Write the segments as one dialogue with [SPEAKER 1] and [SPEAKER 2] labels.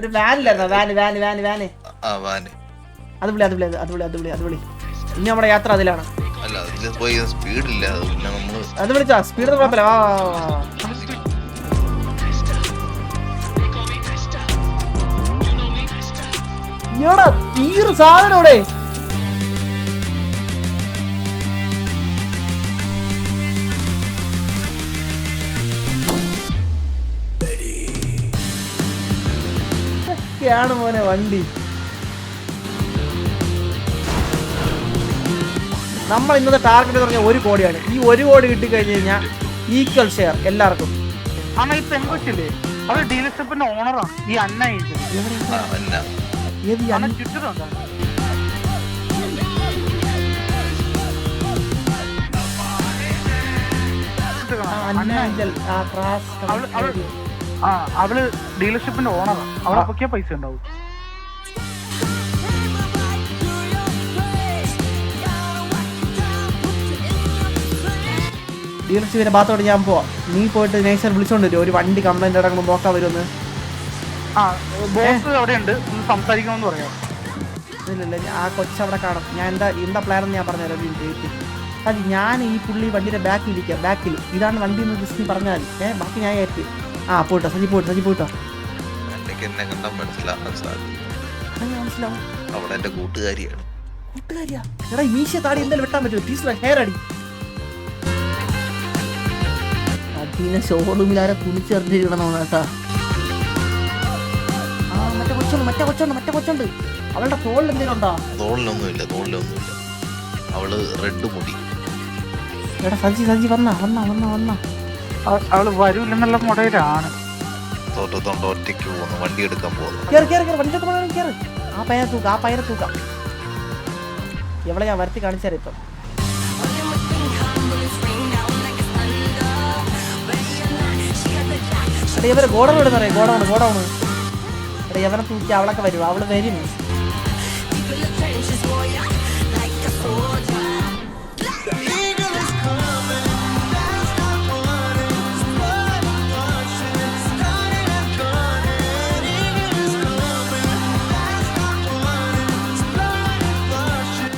[SPEAKER 1] ഒരു വാനിലായിരുന്നോ? വാന് അത് വിളി. ഇനി നമ്മുടെ യാത്ര അതിലാണ്. അത് വിളിച്ചാ സ്പീഡ് കുഴപ്പമില്ല. തീർ സാധനം ഇവിടെ. ാണ് മോനെ വണ്ടി. നമ്മൾ ഇന്നത്തെ ടാർഗറ്റ് പറഞ്ഞ 1 കോടിയാണ്. ഈ 1 കോടി കിട്ടിക്കഴിഞ്ഞ് കഴിഞ്ഞാൽ ഈക്വൽ ഷെയർ എല്ലാവർക്കും.
[SPEAKER 2] ഓണറാണ് ഈ അന്ന. അവള് ഡീലർഷിപ്പിന്റെ ഓണറാണ്. അവളെ പൊക്കിയ പൈസ ഉണ്ടാവും.
[SPEAKER 1] ഡീലർഷിപ്പിന്റെ ഭാഗത്തോട്ട് ഞാൻ പോവാം. നീ പോയിട്ട് നേഴ്സർ വിളിച്ചോണ്ട് വരും. ഒരു വണ്ടി കംപ്ലൈന്റ് അടങ്ങുമ്പോൾ നോക്കാൻ വരുമെന്ന്.
[SPEAKER 2] സംസാരിക്കണമെന്ന് പറയാം.
[SPEAKER 1] ഇല്ല ആ കൊച്ചവിടെ കാണും. ഞാൻ എന്താ പ്ലാൻ എന്ന് ഞാൻ പറഞ്ഞുതരാം. അത് ഞാൻ ഈ പുള്ളി വണ്ടിയുടെ ബാക്കിൽ ഇതാണ് വണ്ടി എന്ന് ജസ്റ്റ് പറഞ്ഞാൽ ബാക്കി ഞാൻ ആയിരിക്കും. പോയിട്ടോ സജി പോയിട്ടോ. മനസ്സിലാവും. കൂട്ടുകാരിയാ. എടാ മീശ താടി എന്തായാലും വെട്ടാൻ പറ്റുമോ? ഹെയർ അടി. അതിനെ ഷോറൂമിൽ ആരെ കുളിച്ചെറിഞ്ഞിരിക്കണം കേട്ടാ. മറ്റേ കൊച്ചുണ്ട്. അവളുടെ തോളിൽ എന്തെങ്കിലും ഉണ്ടോ?
[SPEAKER 3] തോളിലൊന്നുമില്ല. അവള് റെഡ് മുടി.
[SPEAKER 1] എടാ സജി വന്നാ.
[SPEAKER 2] അവള് വരൂലെന്നുള്ള മുടയിലാണ്.
[SPEAKER 3] ഒറ്റയ്ക്ക് പോകുന്നു. വണ്ടി എടുക്കാൻ പോകുന്നു.
[SPEAKER 1] ആ പയരെ തൂക്കാം. എവിടെ ഞാൻ വരുത്തി കാണിച്ചാലും ഇപ്പം. ഇവര് ഗോഡൗൺ ഇടുന്നറിയാം. ഗോഡൗൺ എവനെ തൂക്കി അവളൊക്കെ വരും. അവള് വരും.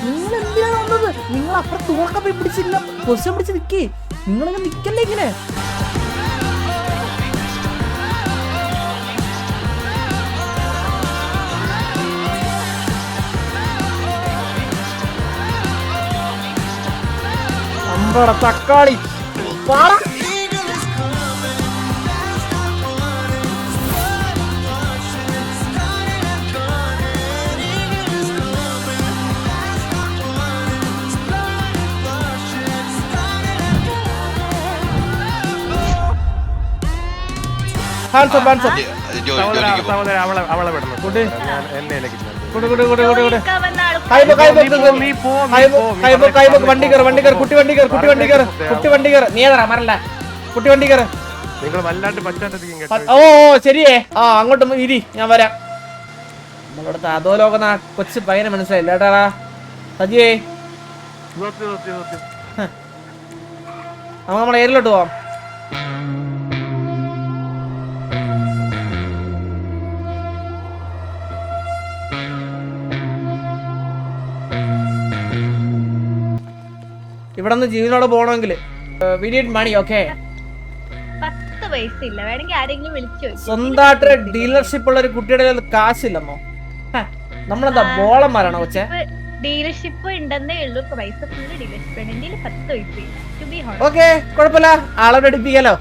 [SPEAKER 1] നിങ്ങൾ എന്തിനാണ് വന്നത്? നിങ്ങൾ അപ്പുറത്ത് തൂക്കം പോയി പിടിച്ചില്ല. പൊസിഷൻ പിടിച്ച് നിൽക്കേ. നിങ്ങളിങ്ങനെ നിൽക്കല്ലേ ഇങ്ങനെ. തക്കാളി ശരിയേ. അങ്ങോട്ട് ഇരി, ഞാൻ വരാം. നമ്മളിവിടുത്തെ അധോലോകന കൊച്ചു പയ്യനെ മനസ്സിലായില്ല കേട്ടാ സജിയേ. നമ്മളെ ഏരിയയിലോട്ട് പോവാം. ഇവിടെ നിന്ന് ജീവനോട് പോകണമെങ്കിൽ മണി. ഓക്കെ, സ്വന്തമായിട്ട് ഡീലർഷിപ്പ് ഉള്ള ഒരു കുട്ടിയുടെ കാശില്ലെന്നോ? നമ്മളെന്താ ബോളന്മാരാണോ കൊച്ചെ?
[SPEAKER 4] ഡീലർഷിപ്പ് ഉണ്ടെന്നേ ഉള്ളൂ. പൈസ ഫുള്ള് ഡീലർഷിപ്പ് ആണ്. എൻ്റെ 10 പൈസ.
[SPEAKER 1] ഓക്കെ, കുഴപ്പമില്ല. ആളെ എടുപ്പിക്കാലോ.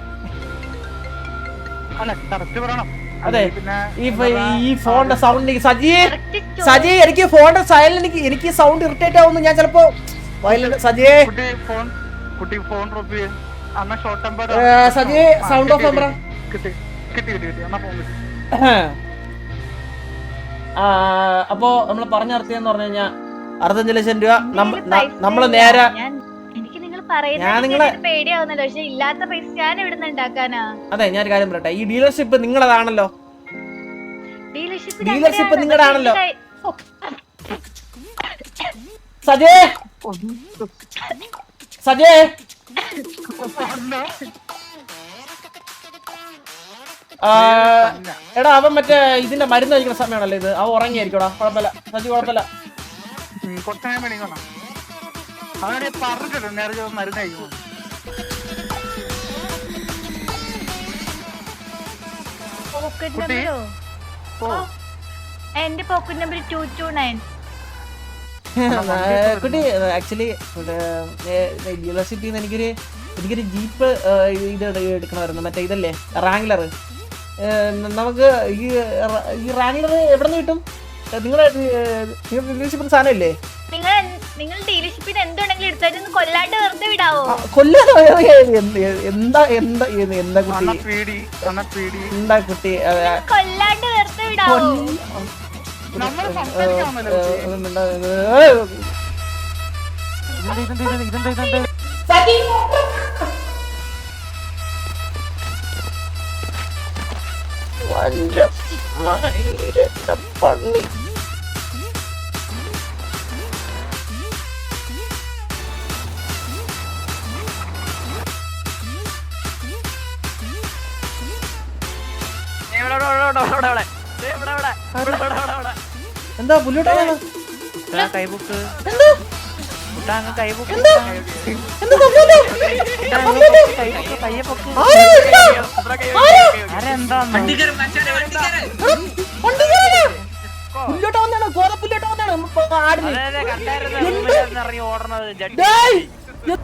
[SPEAKER 1] അതെ, ഈ ഫോണിന്റെ സൗണ്ട് സജി എനിക്ക് ഫോണിന്റെ സൈലന്റ് എനിക്ക് സൗണ്ട് ഇറിറ്റേറ്റ് ആവുന്നു. ഞാൻ ചിലപ്പോ സജിയെ സജിയെ സൗണ്ട് ഓഫ് പറ. അപ്പോ നമ്മള് പറഞ്ഞ അർത്ഥം പറഞ്ഞു കഴിഞ്ഞാ 65 ലക്ഷം രൂപ നമ്മള് നേരെ. ഞാൻ നിങ്ങളെ അതെ, ഞാനൊരു കാര്യം പറയട്ടെ. ഈ ഡീലർഷിപ്പ് നിങ്ങളതാണല്ലോ. ഡീലർഷിപ്പ് നിങ്ങളുടെ ആണല്ലോ. സജേ എടാ അവൻ മറ്റേ ഇതിന്റെ മരുന്ന് കഴിക്കുന്ന സമയമാണല്ലോ ഇത്. അവൻ ഉറങ്ങിയായിരിക്കോടാ. കുഴപ്പമില്ല സജി, കുഴപ്പമില്ല.
[SPEAKER 2] കുറച്ച് നേരം വേണിക്കണം അവനെ പറഞ്ഞിട്ടുണ്ട് നേരത്തെ മരുന്ന് കഴിക്കുമോ.
[SPEAKER 4] പോക്കറ്റ് നമ്പറോ? എന്റെ പോക്കറ്റ് നമ്പർ 229.
[SPEAKER 1] കുട്ടി ആക്ച്വലി ഡീലർഷിപ്പിൽ നിന്ന് എനിക്കൊരു ജീപ്പ് ഇത് എടുക്കണമായിരുന്നു. മറ്റേ ഇതല്ലേ റാംഗ്ലർ. നമുക്ക് ഈ റാംഗ്ലർ എവിടെ നിന്ന് കിട്ടും? നിങ്ങളുടെ ഡീലർഷിപ്പിന് സാധനം ഇല്ലേ?
[SPEAKER 4] നിങ്ങൾ ഡീലർഷിപ്പിന് എന്തുണ്ടെങ്കിലും എടുത്താലും കൊല്ലാണ്ട് വെറുതെ വിടാവോ?
[SPEAKER 1] കൊല്ലാനോ? എന്താ എന്താ എന്താ കുട്ടി എന്താ കുട്ടി
[SPEAKER 4] കൊല്ലാണ്ട് വെറുതെ വിടാവോ?
[SPEAKER 1] പന്നി എന്താ പുല്ലോട്ടാ?
[SPEAKER 2] കൈബുക്ക്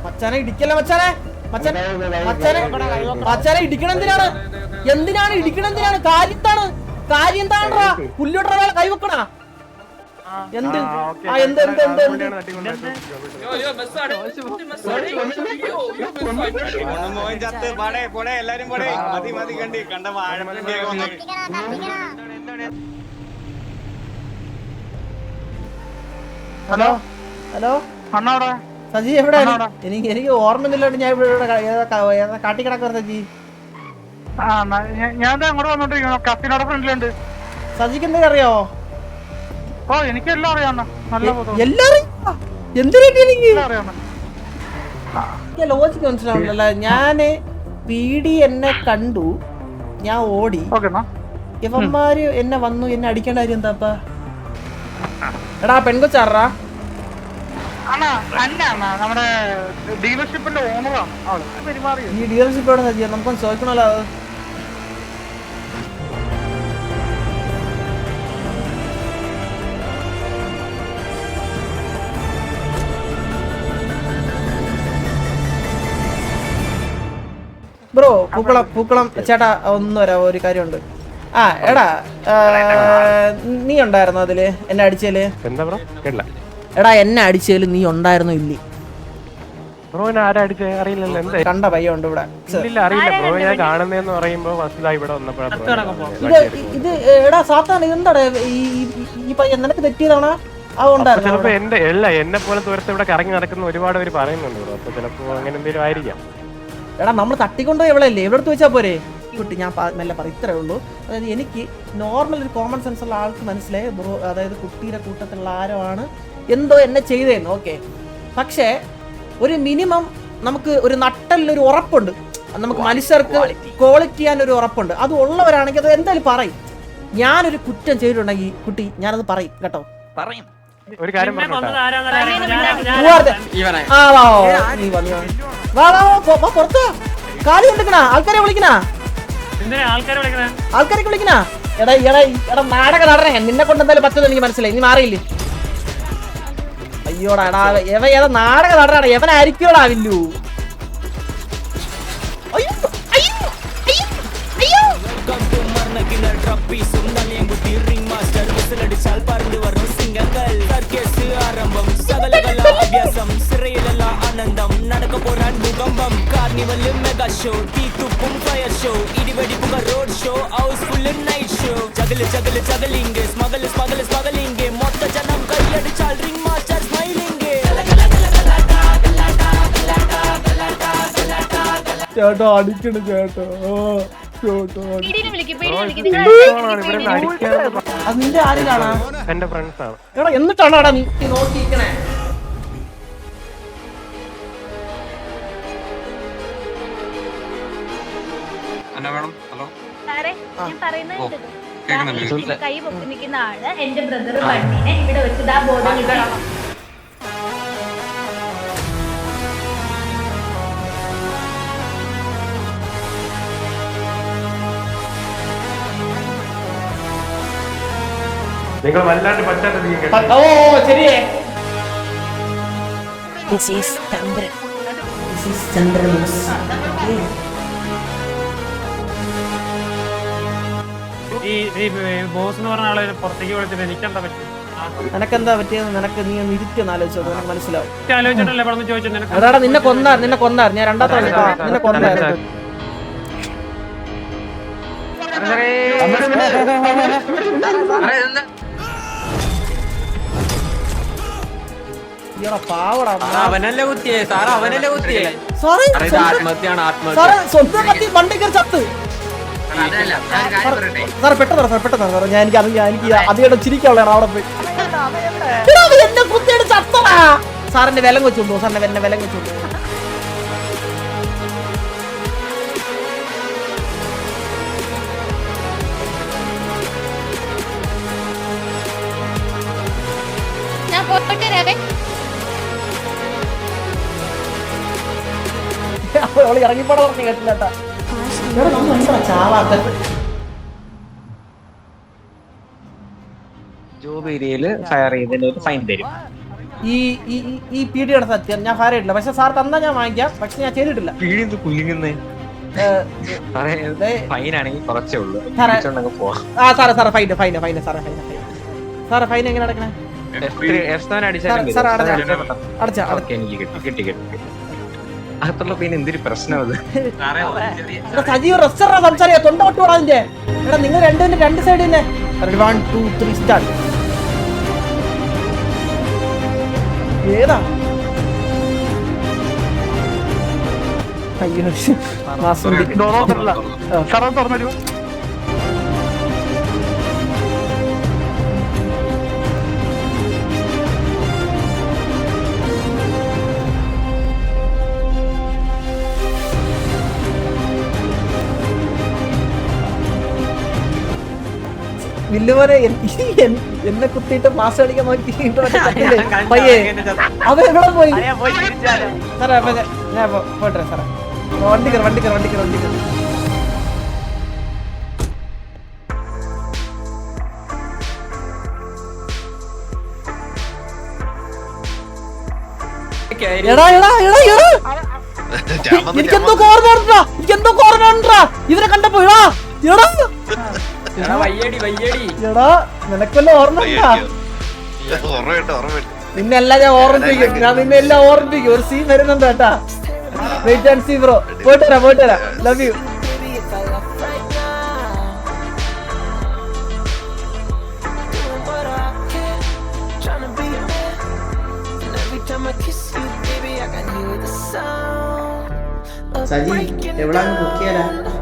[SPEAKER 1] മച്ചാനെ ഇടിക്കല്ല മച്ചാനെ. മച്ചാനെ ഇടിക്കണം എന്തിനാണ്? എന്തിനാണ് ഇടിക്കണം? എന്തിനാണ്? കാര്യം എന്താണ്ടാ? പുല്ലോട്ട കൈവെക്കണ എന്ത്? എന്ത് എന്ത് എന്ത് എന്ത് ഹലോ ഹലോ
[SPEAKER 2] അണ്ണാടാ
[SPEAKER 1] സജി എവിടെ? എനിക്ക് ഓർമ്മയൊന്നുമില്ലോണ്ട് ഞാൻ ഇവിടെ കാട്ടിക്കിടക്കുന്ന സജി.
[SPEAKER 2] ഞാൻ അങ്ങോട്ട് വന്നോണ്ടിരിക്കുന്നു. കസിനോടെ ഫ്രണ്ടിലുണ്ട്.
[SPEAKER 1] സജിക്ക് എന്തെങ്കിലും അറിയാവോ?
[SPEAKER 2] ഓ എനിക്കെല്ലാം അറിയാം.
[SPEAKER 1] ലോജിക്ക് മനസ്സിലാവുന്നില്ല. ഞാന് പീഡി എന്നെ കണ്ടു, ഞാൻ ഓടി. ഇവന്മാര് എന്നെ വന്നു, എന്നെ അടിക്കേണ്ട കാര്യം എന്താപ്പാ? എടാ പെൺകൊച്ചാറാ?
[SPEAKER 2] നമ്മുടെ ഡീലർഷിപ്പിന്റെ ഓണറാണ് ആള്.
[SPEAKER 1] ഈ ഡീലർഷിപ്പ് എവിടെ സജിയാ? നമുക്കൊന്ന് ചോദിക്കണല്ലോ. അത് ബ്രോ പൂക്കളം ചേട്ടാ ഒന്ന് വരാമോ? ഒരു കാര്യമുണ്ട്. എടാ നീ ഉണ്ടായിരുന്നോ അതില് എന്നെ അടിച്ചേല്? എടാ എന്നെ അടിച്ചേല് നീ ഉണ്ടായിരുന്നോ? ഇല്ലേ കണ്ട പയ്യുണ്ട് ഇവിടെ. ഇത് എടാ സാത്താണ് ഇതെന്താടാ ഈ പയ്യൻ നിനക്ക് തെറ്റിയതാണോ?
[SPEAKER 5] ചിലപ്പോ എന്നെ പോലെ ദൂരത്ത് ഇവിടെ കറങ്ങി നടക്കുന്ന ഒരുപാട് പേര് പറയുന്നുണ്ട്. അപ്പൊ ചിലപ്പോ അങ്ങനെ എന്തെങ്കിലും ആയിരിക്കാം.
[SPEAKER 1] എടാ നമ്മൾ തട്ടിക്കൊണ്ടോ എവിടെയല്ലേ? എവിടെ അടുത്ത് വെച്ചാൽ പോരെ കുട്ടി? ഞാൻ മെല്ലെ പറ, ഇത്രേ ഉള്ളൂ. അതായത് എനിക്ക് നോർമൽ ഒരു കോമൺ സെൻസ് ഉള്ള ആൾക്ക് മനസ്സിലായി ബ്രോ, അതായത് കുട്ടിയുടെ കൂട്ടത്തിലുള്ള ആരോ ആണ് എന്തോ എന്നെ ചെയ്തേന്ന്. ഓക്കെ, പക്ഷേ ഒരു മിനിമം നമുക്ക് ഒരു നട്ടലിനൊരു ഉറപ്പുണ്ട്. നമുക്ക് മനുഷ്യർക്ക് ക്വാളിറ്റി ചെയ്യാനൊരു ഉറപ്പുണ്ട്. അത് ഉള്ളവരാണെങ്കിൽ അത് എന്തായാലും പറയും. ഞാനൊരു കുറ്റം ചെയ്തിട്ടുണ്ടെങ്കിൽ കുട്ടി ഞാനത് പറയും കേട്ടോ.
[SPEAKER 2] പറയും.
[SPEAKER 5] ഒരു കാര്യം
[SPEAKER 1] പുറത്ത് കാലി കൊണ്ടിക്കണ ആൾക്കാരെ വിളിക്കണ ആൾക്കാരൊക്കെ വിളിക്കണ. എടാ എടാ എടാ നാടക നടനെ നിന്നെ കൊണ്ട് എന്തായാലും പറ്റുന്നത് എനിക്ക് മനസ്സിലായി. നീ മാറിയില്ലേ? അയ്യോടാ എടാ ഏതാ നാടക നടനാണ് എവനായിരിക്കോടാ വില്ലു.
[SPEAKER 6] ആനന്ദം നടക്ക പോരാൻ ഭൂകമ്പം കാർണിവൽ മെഗാ ഷോ തീ തുപ്പും ഫയർ ഷോ ഇടിവെടിപ്പുക road show houseful night show juggle juggle juggling smuggle smuggle smuggling മൊത്ത ജനം കൈയടിച്ചാൽ റിംഗ് മാസ്റ്റർ സ്മൈലിംഗ്.
[SPEAKER 1] ചേട്ടാ അടിക്കണ ചേട്ടാ. അത് നിന്റെ ആരിലാണ്?
[SPEAKER 5] എന്റെ ഫ്രണ്ട്സ് ആണ്.
[SPEAKER 1] എടാ എന്നിട്ടാണോടാ നീ നോക്കിയിരിക്കണേ?
[SPEAKER 4] സാറേ ഞാൻ പറയുന്നത്
[SPEAKER 7] ഓ,
[SPEAKER 4] കേട്ടോ.
[SPEAKER 7] കേൾക്കുന്നുണ്ട്.
[SPEAKER 4] ദാ കൈ പൊക്കി നിൽക്കുന്ന ആള് എന്റെ ബ്രദർ പണ്ണിനെ ഇവിടെ വെച്ച് ദാ ബോധം കിട്ടി.
[SPEAKER 5] നിങ്ങൾ വല്ലാണ്ട് പറ്റാത്ത
[SPEAKER 1] ഓ ശരിയേ
[SPEAKER 6] This is Chandran.
[SPEAKER 8] ഈ ബോസ് എന്ന് പറഞ്ഞ ആളെ പുറത്തേക്ക് വിളിച്ചിട്ട് എനിക്കെന്താ പറ്റും?
[SPEAKER 1] നിനക്കെന്താ പറ്റിയെന്ന് നിനക്ക് നീ ഒന്ന് ഇരുത്തി ആലോചിച്ചോ നിനക്ക് മനസ്സിലാവും.
[SPEAKER 8] ആലോചിച്ചിട്ടല്ലേ പറഞ്ഞു ചോദിച്ചത് നിനക്ക്?
[SPEAKER 1] അതാടാ നിന്നെ കൊന്നാർ ഞാൻ രണ്ടാമത്തെ നിന്നെ കൊന്നായിരുന്നു. പാവടാ
[SPEAKER 7] അവനല്ലേ കുത്തിയേ സാർ, അവനല്ലേ കുത്തിയേ.
[SPEAKER 1] സാറേ
[SPEAKER 7] ആത്മഹത്യാണ്, ആത്മഹത്യ.
[SPEAKER 1] സാറേ സ്വന്തം കത്തി വണ്ടി കയറി ചത്ത്. സാറേ പെട്ടെന്ന് സാറേ എനിക്ക് അതിയുടെ ചിരിക്കാനുള്ളതാണ് അവിടെ പോയി. എടാ, അത് എന്നെ കുത്തിയിട്ട് ചത്തടാ. സാറിന്റെ വിലം വെച്ചോണ്ടോ? സാറിന്റെ എന്നെ വിലം വെച്ചോണ്ടോ?
[SPEAKER 4] ഞാൻ പോയിട്ട് വരാവേ.
[SPEAKER 1] അവള് ഇറങ്ങിപ്പോടെ പറഞ്ഞു കേട്ടില്ല കേട്ടാ. ചാവാത്ത
[SPEAKER 7] ജോബ് ഏരിയയില് ഫയർ ചെയ്തതിന് ഒരു ഫൈൻ തരും.
[SPEAKER 1] ഈ പീഡിയാണ് സത്യം. ഞാൻ ഫയർ ചെയ്തിട്ടില്ല. പക്ഷെ സാർ തന്നാ ഞാൻ വാങ്ങിക്കാം. പക്ഷെ ഞാൻ ചെയ്തിട്ടില്ല.
[SPEAKER 7] പീഡിയെന്ത് കുലുങ്ങുന്നേ? ഫൈൻ ആണെങ്കിൽ കുറച്ചേ ഉള്ളൂ. പോവാം.
[SPEAKER 1] ആ സാറേ ഫൈൻ സാറേ ഫൈൻ എങ്ങനെ അടക്കണേ? അടച്ചാ
[SPEAKER 7] എനിക്ക് കിട്ടി. അകത്തുള്ള പിന്നെ എന്തൊരു പ്രശ്നം അത്.
[SPEAKER 1] സജീവ് റെസ്റ്റോറ സംസാരിക്കാ തൊണ്ട കൊട്ടുകൂടാ അതിന്റെ. എടാ നിങ്ങൾ രണ്ടുപേരും രണ്ട് സൈഡ് തന്നെ. 1 2 3 സ്റ്റാർട്ട്. ഏതാ അയ്യോ മാസുണ്ടി
[SPEAKER 2] സാറേ തുറന്നു.
[SPEAKER 1] വില്ലുപോലെ എന്നെ കുത്തിയിട്ട് മാസം അടിക്കാൻ നോക്കി പയ്യെ അവ എവിടെ പോയി? സാറേ ഞാൻ പോട്ടെ സാറേ. വണ്ടി കയറി. എടാ എനിക്കെന്തോ കോർമ്മ ഇവരെ കണ്ടപ്പോ എടാ നിനക്കൊല്ല ഓർമ്മ നിന്നെല്ലാം ഞാൻ ഓർമ്മിപ്പിക്കും. ഒരു സീൻ വരുന്നുണ്ട് കേട്ടാ. Wait and see bro. പോയിട്ട് വരാം. Love you. സജി എവിടാ കുക്ക് ചെയ്യാനാ?